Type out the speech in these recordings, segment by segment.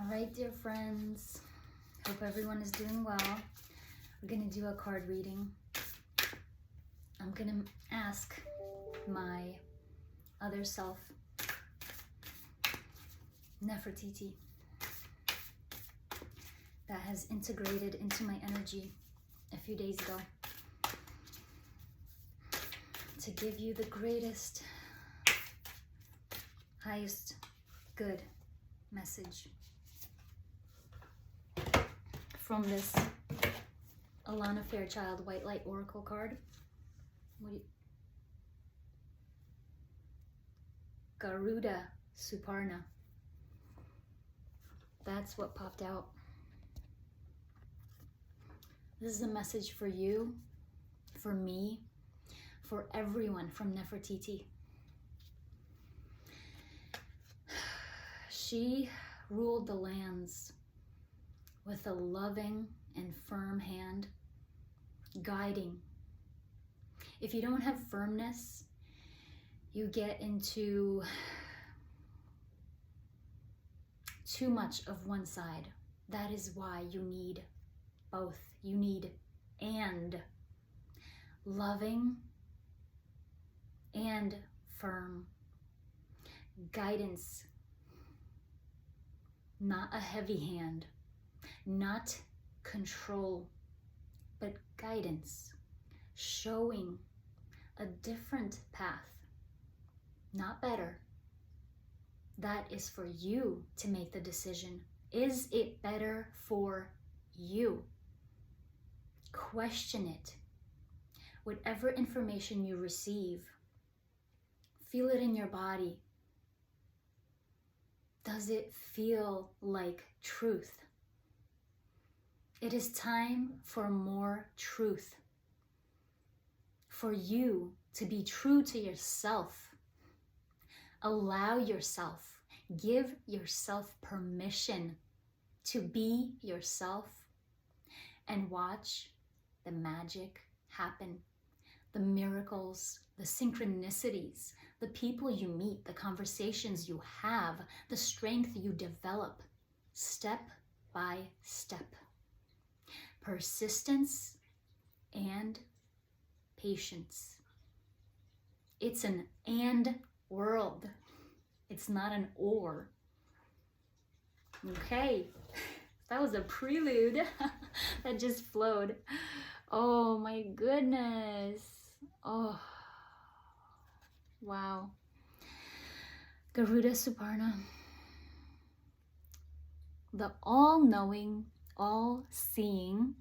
All right, dear friends. Hope everyone is doing well. We're going to do a card reading. I'm going to ask my other self, Nefertiti, that has integrated into my energy a few days ago, to give you the greatest, highest good message from this Alana Fairchild White Light Oracle card. Garuda Suparna. That's what popped out. This is a message for you, for me, for everyone from Nefertiti. She ruled the lands with a loving and firm hand, guiding. If you don't have firmness, you get into too much of one side. That is why you need both. You need and loving and firm guidance, not a heavy hand, not control, but guidance, showing a different path, not better. That is for you to make the decision. Is it better for you? Question it. Whatever information you receive, feel it in your body. Does it feel like truth? It is time for more truth. For you to be true to yourself. Allow yourself, give yourself permission to be yourself and watch the magic happen. The miracles, the synchronicities, the people you meet, the conversations you have, the strength you develop, step by step. Persistence and patience. It's an and world. It's not an or. Okay, that was a prelude that just flowed. Oh my goodness. Oh, wow. Garuda Suparna, the all-knowing, all-seeing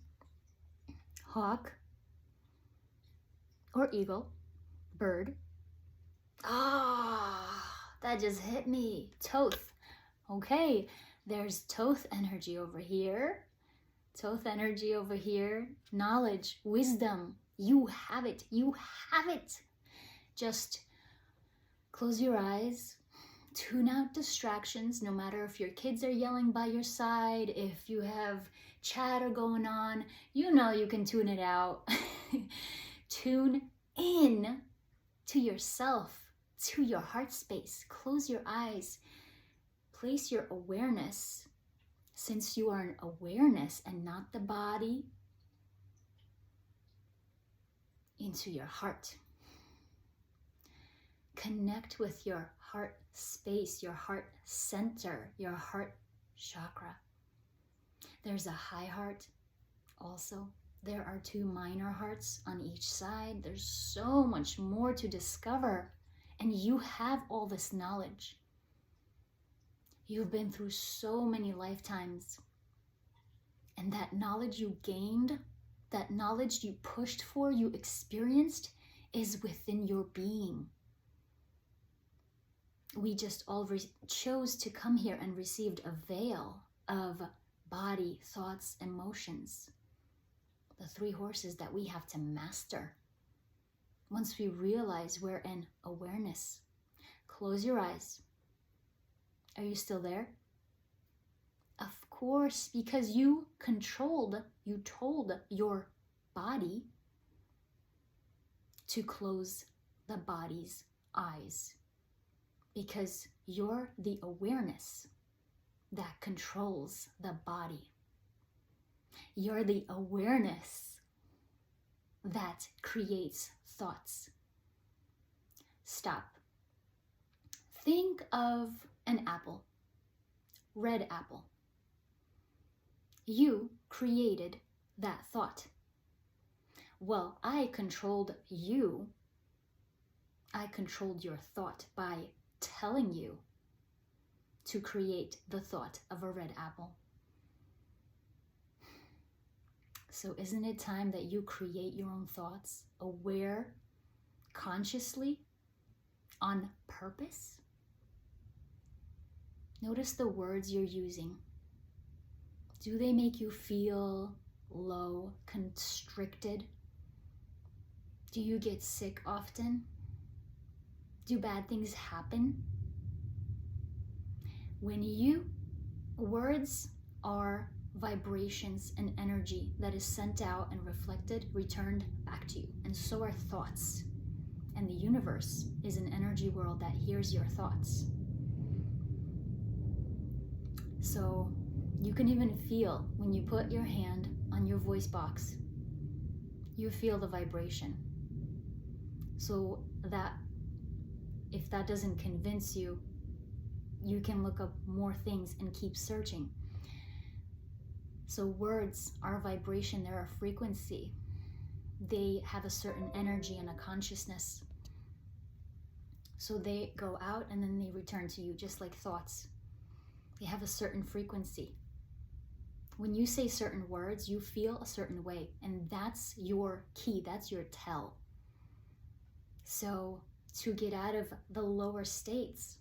hawk or eagle, bird. That just hit me. Thoth. Okay, there's Thoth energy over here. Thoth energy over here. Knowledge, wisdom. You have it. You have it. Just close your eyes. Tune out distractions, no matter if your kids are yelling by your side, if you have chatter going on, you know you can tune it out. Tune in to yourself, to your heart space. Close your eyes. Place your awareness, since you are an awareness and not the body, into your heart. Connect with your heart space, your heart center, your heart chakra. There's a high heart also. There are two minor hearts on each side. There's so much more to discover, and you have all this knowledge. You've been through so many lifetimes, and that knowledge you gained, that knowledge you pushed for, you experienced, is within your being. We just all chose to come here and received a veil of body, thoughts, emotions. The three horses that we have to master. Once we realize we're in awareness, close your eyes. Are you still there? Of course, because you told your body to close the body's eyes. Because you're the awareness that controls the body. You're the awareness that creates thoughts. Stop. Think of an apple, red apple. You created that thought. Well, I controlled you. I controlled your thought by telling you to create the thought of a red apple. So isn't it time that you create your own thoughts, aware, consciously, on purpose? Notice the words you're using. Do they make you feel low, constricted? Do you get sick often? Do bad things happen? Words are vibrations and energy that is sent out and reflected, returned back to you. And so are thoughts. And the universe is an energy world that hears your thoughts. So you can even feel when you put your hand on your voice box, you feel the vibration. So that if that doesn't convince you, you can look up more things and keep searching. So words are a vibration, they're a frequency. They have a certain energy and a consciousness. So they go out and then they return to you, just like thoughts. They have a certain frequency. When you say certain words, you feel a certain way, and that's your key, that's your tell. So to get out of the lower states,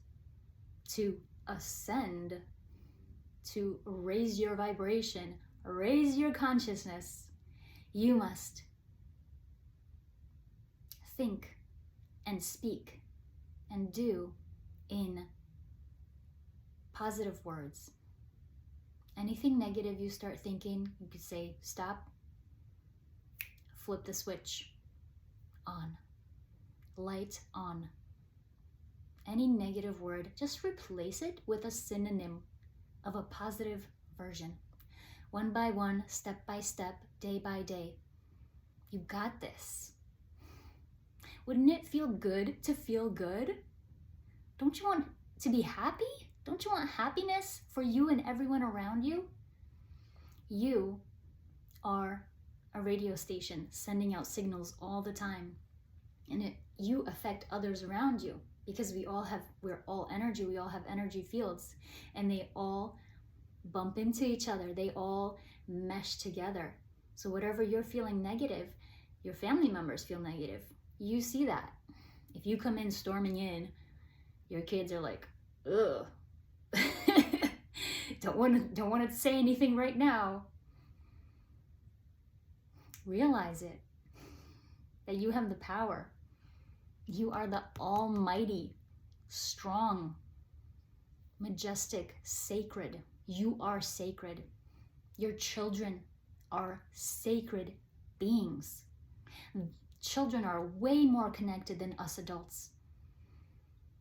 to ascend, to raise your vibration, raise your consciousness, you must think and speak and do in positive words. Anything negative you start thinking, you could say, stop, flip the switch, on, light on. Any negative word, just replace it with a synonym of a positive version. One by one, step by step, day by day. You got this. Wouldn't it feel good to feel good? Don't you want to be happy? Don't you want happiness for you and everyone around you? You are a radio station sending out signals all the time. And you affect others around you because we're all energy. We all have energy fields, and they all bump into each other. They all mesh together. So whatever you're feeling negative, your family members feel negative. You see that. If you come in storming in, your kids are like, ugh. don't want to say anything right now. Realize it, that you have the power. You are the almighty, strong, majestic, sacred. You are sacred. Your children are sacred beings. Children are way more connected than us adults.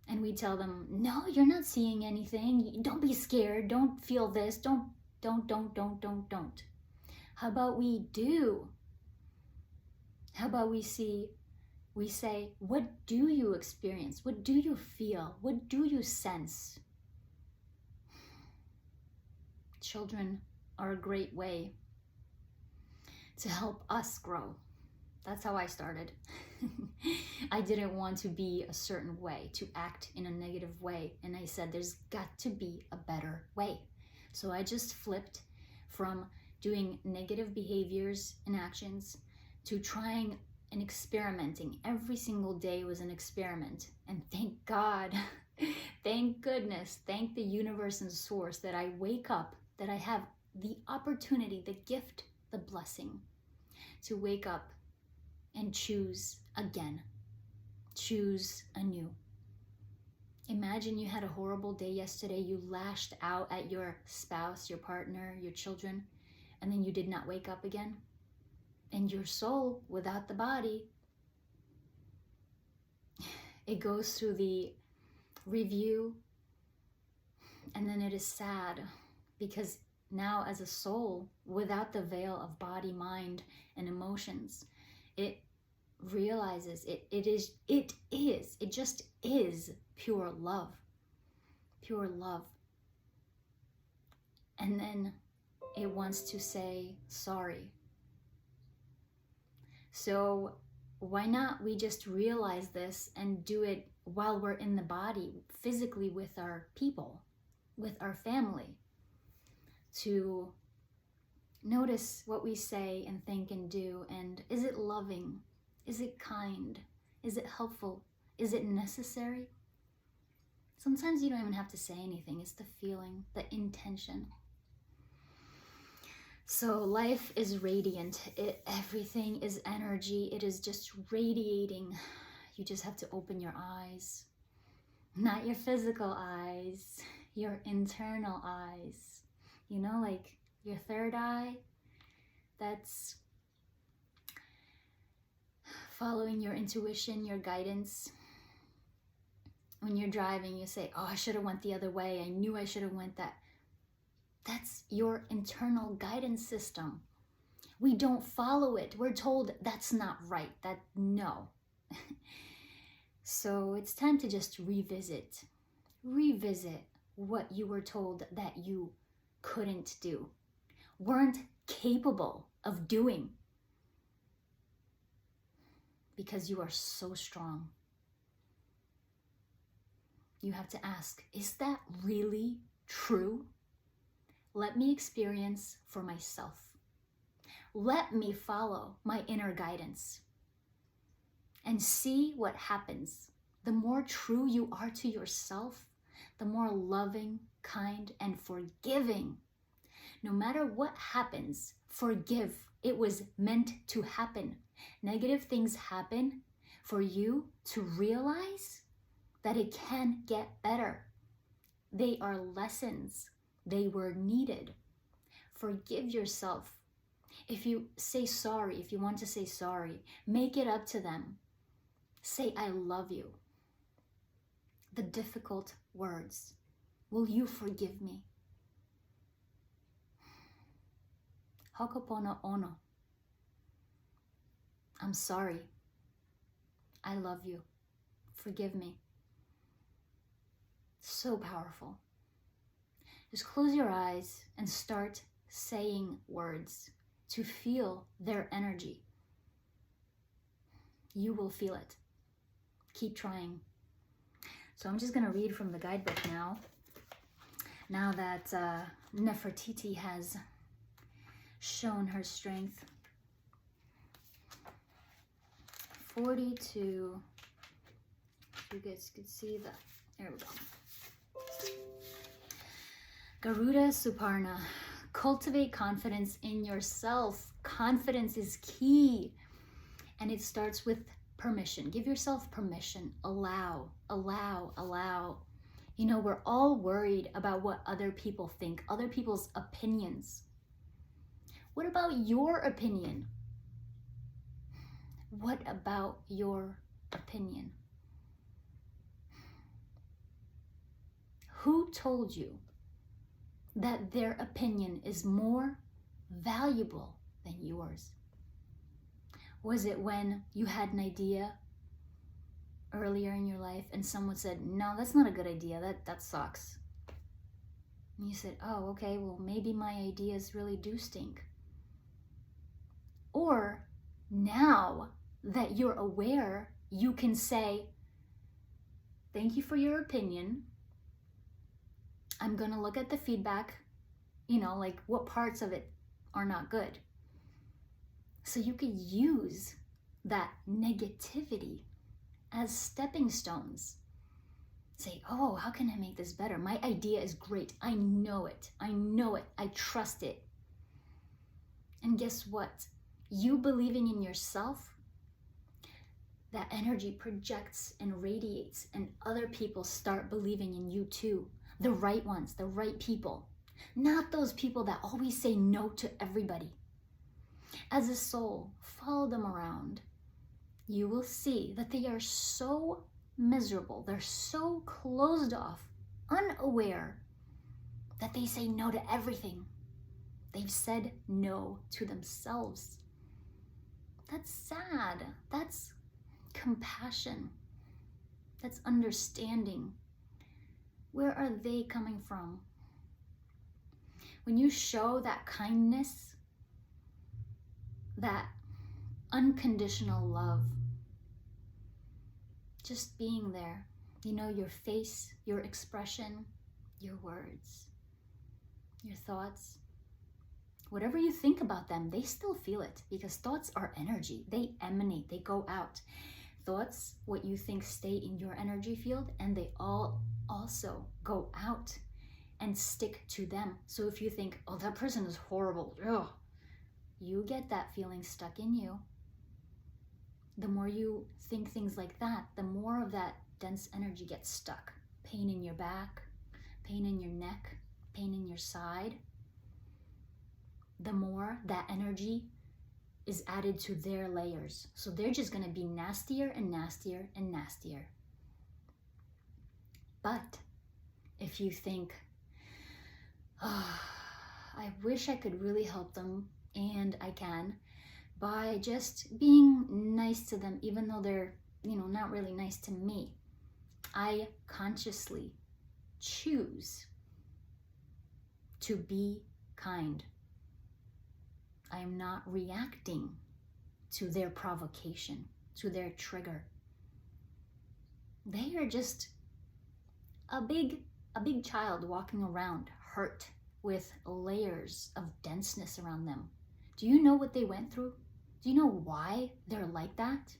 And we tell them, no, you're not seeing anything. Don't be scared. Don't feel this. Don't. How about we do? How about we say, what do you experience? What do you feel? What do you sense? Children are a great way to help us grow. That's how I started. I didn't want to be a certain way, to act in a negative way. And I said, there's got to be a better way. So I just flipped from doing negative behaviors and actions to trying and experimenting. Every single day was an experiment. And thank God, thank goodness, thank the universe and source that I wake up, that I have the opportunity, the gift, the blessing to wake up and choose again, choose anew. Imagine you had a horrible day yesterday, you lashed out at your spouse, your partner, your children, and then you did not wake up again. And your soul, without the body, it goes through the review, and then it is sad Because now as a soul, without the veil of body, mind, and emotions, it realizes it just is pure love. Pure love. And then it wants to say sorry. So why not we just realize this and do it while we're in the body, physically with our people, with our family, to notice what we say and think and do, and is it loving? Is it kind? Is it helpful? Is it necessary? Sometimes you don't even have to say anything. It's the feeling, the intention. So life is radiant. Everything is energy. It is just radiating. You just have to open your eyes. Not your physical eyes, your internal eyes. You know, like your third eye, that's following your intuition, your guidance. When you're driving, you say, oh, I should have went the other way. I knew I should have went that. That's your internal guidance system. We don't follow it. We're told that's not right. No. So it's time to just revisit what you were told that you couldn't do, weren't capable of doing, because you are so strong. You have to ask, is that really true? Let me experience for myself. Let me follow my inner guidance and see what happens. The more true you are to yourself, the more loving, kind, and forgiving. No matter what happens, forgive. It was meant to happen. Negative things happen for you to realize that it can get better. They are lessons. They were needed. Forgive yourself. If you say sorry, if you want to say sorry, make it up to them. Say, I love you. The difficult words. Will you forgive me? Ho'oponopono ono. I'm sorry. I love you. Forgive me. So powerful. Just close your eyes and start saying words to feel their energy. You will feel it. Keep trying. So I'm just going to read from the guidebook now. Now that Nefertiti has shown her strength. 42. You guys could see that. There we go. Garuda Suparna. Cultivate confidence in yourself. Confidence is key. And it starts with permission. Give yourself permission. Allow. You know, we're all worried about what other people think, other people's opinions. What about your opinion? What about your opinion? Who told you that their opinion is more valuable than yours? Was it when you had an idea earlier in your life and someone said, no, that's not a good idea, that sucks? And you said, oh, okay, well, maybe my ideas really do stink. Or now that you're aware, you can say, thank you for your opinion. I'm gonna look at the feedback, you know, like what parts of it are not good. So you could use that negativity as stepping stones. Say, oh, how can I make this better? My idea is great. I know it. I trust it. And guess what? You believing in yourself, that energy projects and radiates, and other people start believing in you too. The right ones, the right people. Not those people that always say no to everybody. As a soul, follow them around. You will see that they are so miserable. They're so closed off, unaware, that they say no to everything. They've said no to themselves. That's sad. That's compassion. That's understanding. Where are they coming from? When you show that kindness, that unconditional love, just being there, your face, your expression, your words, your thoughts, whatever you think about them, they still feel it, because thoughts are energy. They emanate, they go out. Thoughts, what you think, stay in your energy field, and they all also go out and stick to them. So if you think, oh, that person is horrible, ugh, you get that feeling stuck in you. The more you think things like that, the more of that dense energy gets stuck. Pain in your back, pain in your neck, pain in your side. The more that energy is added to their layers. So they're just going to be nastier and nastier and nastier. But if you think, oh, I wish I could really help them, and I can, by just being nice to them, even though they're, not really nice to me. I consciously choose to be kind. I am not reacting to their provocation, to their trigger. They are just a big child walking around hurt with layers of denseness around them. Do you know what they went through? Do you know why they're like that?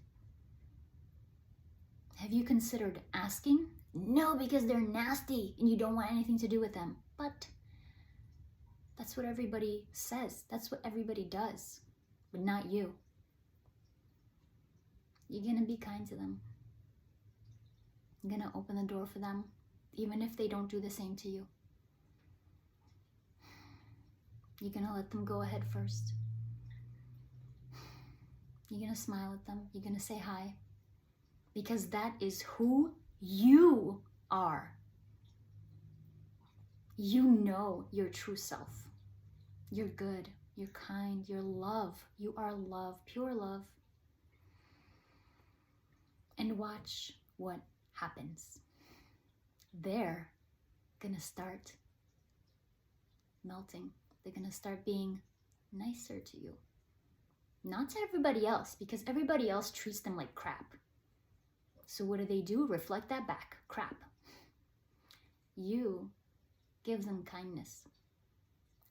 Have you considered asking? No, because they're nasty and you don't want anything to do with them. But that's what everybody says. That's what everybody does, but not you. You're going to be kind to them. You're going to open the door for them, even if they don't do the same to you. You're going to let them go ahead first. You're going to smile at them. You're going to say hi. Because that is who you are. You know your true self. You're good. You're kind. You're love. You are love. Pure love. And watch what happens. They're going to start melting. They're going to start being nicer to you. Not to everybody else, because everybody else treats them like crap. So what do? Reflect that back. Crap. You give them kindness.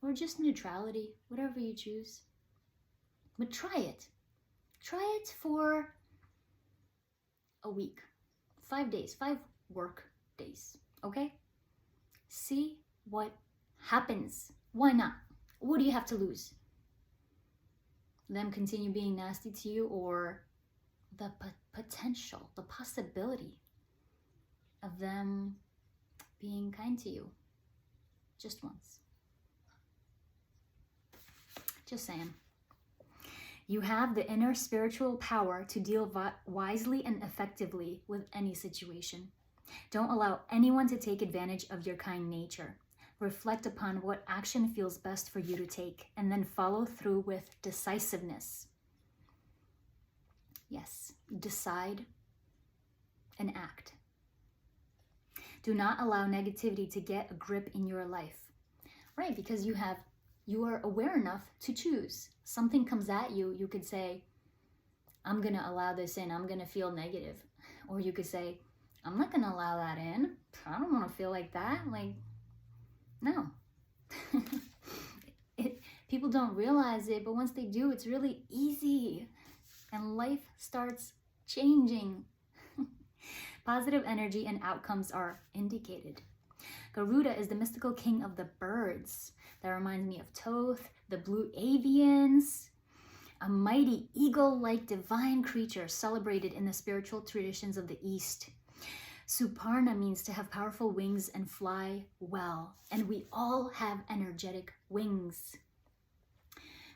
Or just neutrality, whatever you choose. But try it. Try it for a week. 5 days, 5 work days, okay? See what happens. Why not? What do you have to lose? Them continue being nasty to you, or the potential, the possibility of them being kind to you just once. Just saying. You have the inner spiritual power to deal wisely and effectively with any situation. Don't allow anyone to take advantage of your kind nature. Reflect upon what action feels best for you to take, and then follow through with decisiveness. Yes, decide and act. Do not allow negativity to get a grip in your life. Right, because you are aware enough to choose. Something comes at you, you could say, I'm going to allow this in, I'm going to feel negative. Or you could say, I'm not going to allow that in. I don't want to feel like that. Like, no. People don't realize it, but once they do, it's really easy. And life starts changing. Positive energy and outcomes are indicated. Garuda is the mystical king of the birds. That reminds me of Thoth, the blue avians, a mighty eagle-like divine creature celebrated in the spiritual traditions of the East. Suparna means to have powerful wings and fly well, and we all have energetic wings.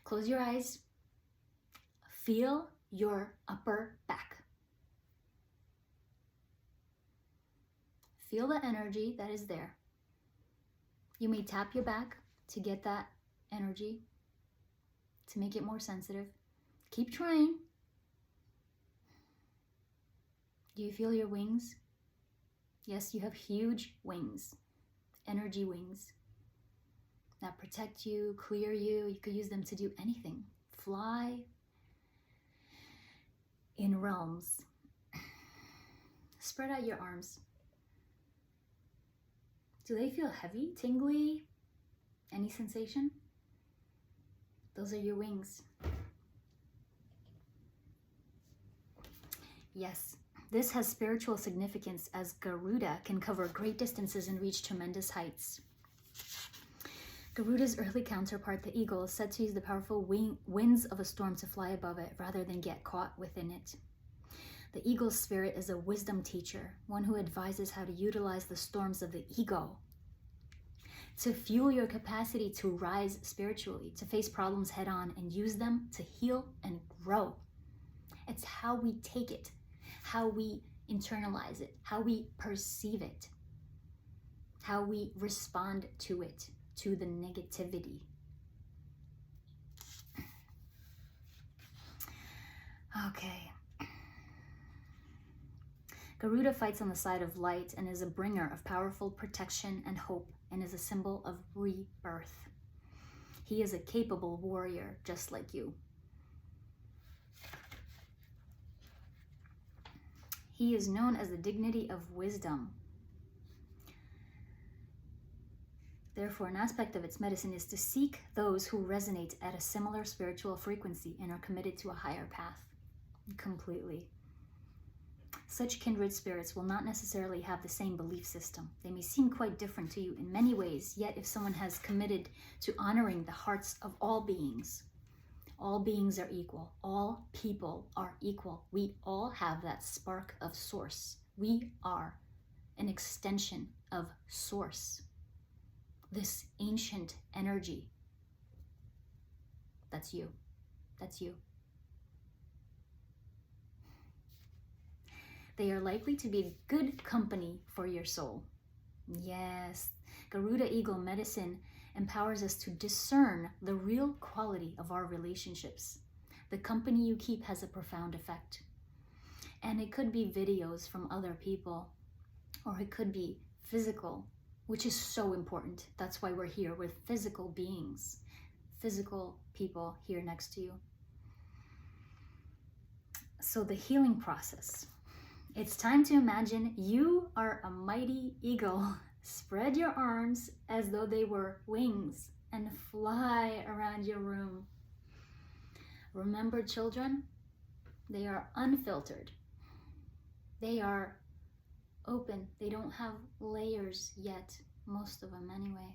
Close your eyes. Feel your upper back. Feel the energy that is there. You may tap your back to get that energy, to make it more sensitive. Keep trying. Do you feel your wings? Yes, you have huge wings, energy wings that protect you, clear you. You could use them to do anything. Fly in realms. Spread out your arms. Do they feel heavy, tingly? Any sensation? Those are your wings. Yes, this has spiritual significance as Garuda can cover great distances and reach tremendous heights. Garuda's earthly counterpart, the eagle, is said to use the powerful winds of a storm to fly above it rather than get caught within it. The eagle's spirit is a wisdom teacher, one who advises how to utilize the storms of the ego to fuel your capacity to rise spiritually, to face problems head on and use them to heal and grow. It's how we take it, how we internalize it, how we perceive it, how we respond to it, to the negativity. Okay. Garuda fights on the side of light and is a bringer of powerful protection and hope, and is a symbol of rebirth. He is a capable warrior, just like you. He is known as the dignity of wisdom. Therefore, an aspect of its medicine is to seek those who resonate at a similar spiritual frequency and are committed to a higher path. Completely. Such kindred spirits will not necessarily have the same belief system. They may seem quite different to you in many ways, yet if someone has committed to honoring the hearts of all beings are equal. All people are equal. We all have that spark of source. We are an extension of source. This ancient energy. That's you. That's you. They are likely to be good company for your soul. Yes, Garuda Eagle medicine empowers us to discern the real quality of our relationships. The company you keep has a profound effect. And it could be videos from other people, or it could be physical, which is so important. That's why we're here with physical beings, physical people here next to you. So the healing process. It's time to imagine you are a mighty eagle. Spread your arms as though they were wings and fly around your room. Remember, children, they are unfiltered. They are open. They don't have layers yet, most of them anyway.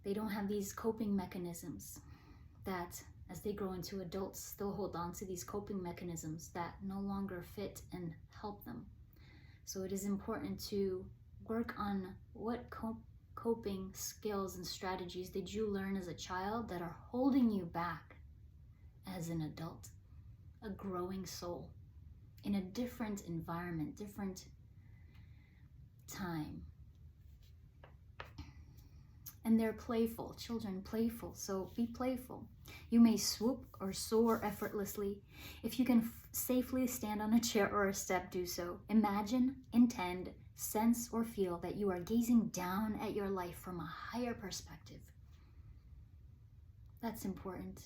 They don't have these coping mechanisms that, as they grow into adults, still hold on to these coping mechanisms that no longer fit and help them. So it is important to work on what coping skills and strategies did you learn as a child that are holding you back as an adult, a growing soul, in a different environment, different time. And they're playful, children playful, so be playful. You may swoop or soar effortlessly. If you can safely stand on a chair or a step, do so. Imagine, intend, sense, or feel that you are gazing down at your life from a higher perspective. That's important.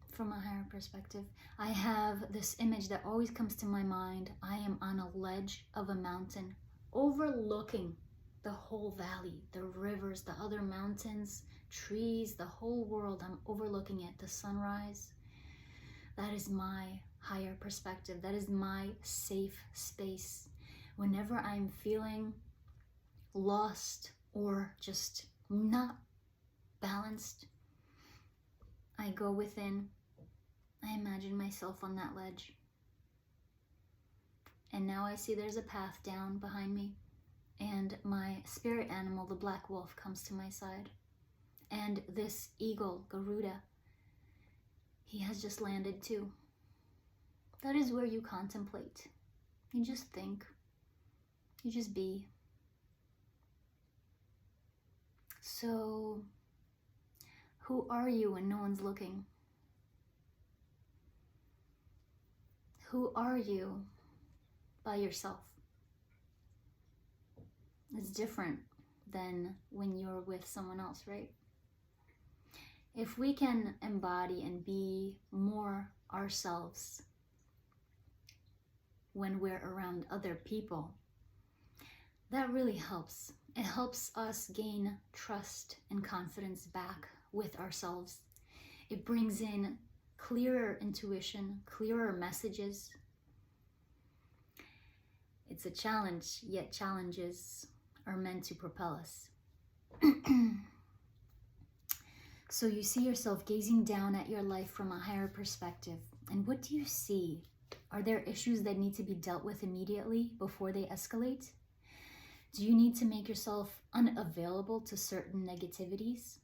From a higher perspective. I have this image that always comes to my mind. I am on a ledge of a mountain overlooking the whole valley, the rivers, the other mountains, trees, the whole world. I'm overlooking it, the sunrise. That is my higher perspective. That is my safe space. Whenever I'm feeling lost or just not balanced, I go within. I imagine myself on that ledge. And now I see there's a path down behind me. And my spirit animal, the black wolf, comes to my side. And this eagle, Garuda, he has just landed too. That is where you contemplate. You just think. You just be. So, who are you when no one's looking? Who are you by yourself? It's different than when you're with someone else, right? If we can embody and be more ourselves when we're around other people, that really helps. It helps us gain trust and confidence back with ourselves. It brings in clearer intuition, clearer messages. It's a challenge, yet challenges are meant to propel us. So you see yourself gazing down at your life from a higher perspective. And what do you see? Are there issues that need to be dealt with immediately before they escalate? Do you need to make yourself unavailable to certain negativities?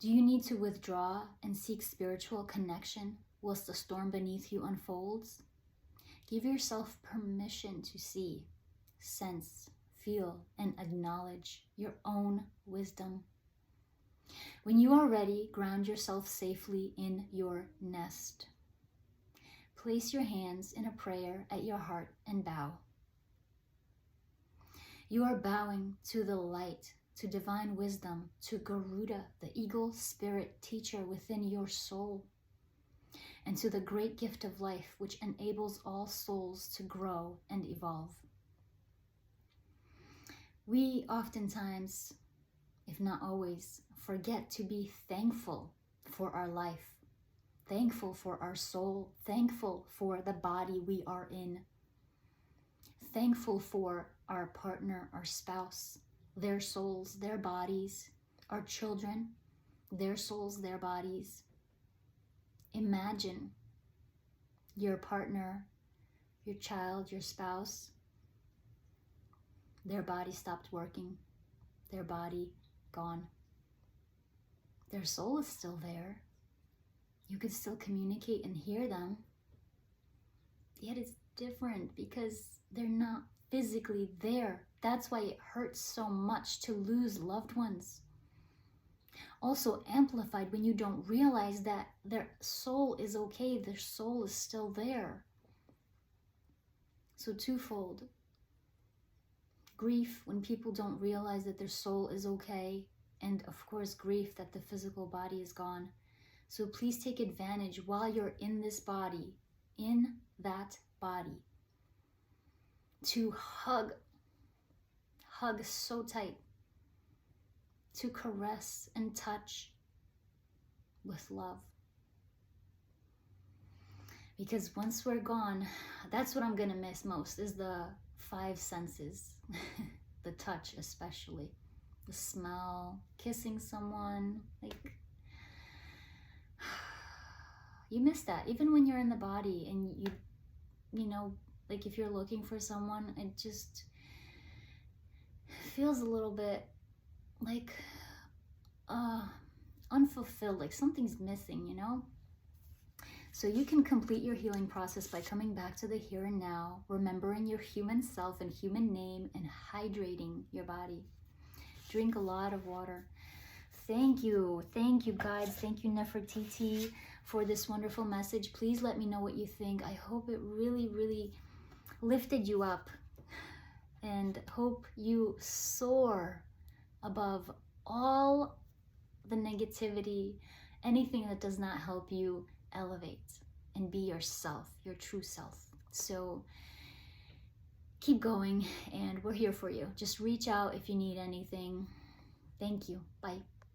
Do you need to withdraw and seek spiritual connection whilst the storm beneath you unfolds? Give yourself permission to see, sense, feel, and acknowledge your own wisdom. When you are ready, ground yourself safely in your nest. Place your hands in a prayer at your heart and bow. You are bowing to the light, to divine wisdom, to Garuda, the eagle spirit teacher within your soul, and to the great gift of life which enables all souls to grow and evolve. We oftentimes, if not always, forget to be thankful for our life, thankful for our soul, thankful for the body we are in, thankful for our partner, our spouse, their souls, their bodies, our children, their souls, their bodies. Imagine your partner, your child, your spouse, their body stopped working, their body gone. Their soul is still there. You could still communicate and hear them. Yet it's different because they're not physically there. That's why it hurts so much to lose loved ones. Also amplified when you don't realize that their soul is okay, their soul is still there. So twofold. Grief when people don't realize that their soul is okay, and of course grief that the physical body is gone. So please take advantage while you're in this body, in that body, to hug so tight, to caress and touch with love. Because once we're gone, that's what I'm gonna miss most, is the 5 senses, the touch especially, the smell, kissing someone, like, you miss that. Even when you're in the body and you know, like if you're looking for someone, it just feels a little bit like unfulfilled, like something's missing, you know? So you can complete your healing process by coming back to the here and now, remembering your human self and human name, and hydrating your body. Drink a lot of water. Thank you guides, thank you Nefertiti for this wonderful message. Please let me know what you think. I hope it really lifted you up, and hope you soar above all the negativity, anything that does not help you elevate and be yourself, your true self. So keep going, and we're here for you. Just reach out if you need anything. Thank you. Bye.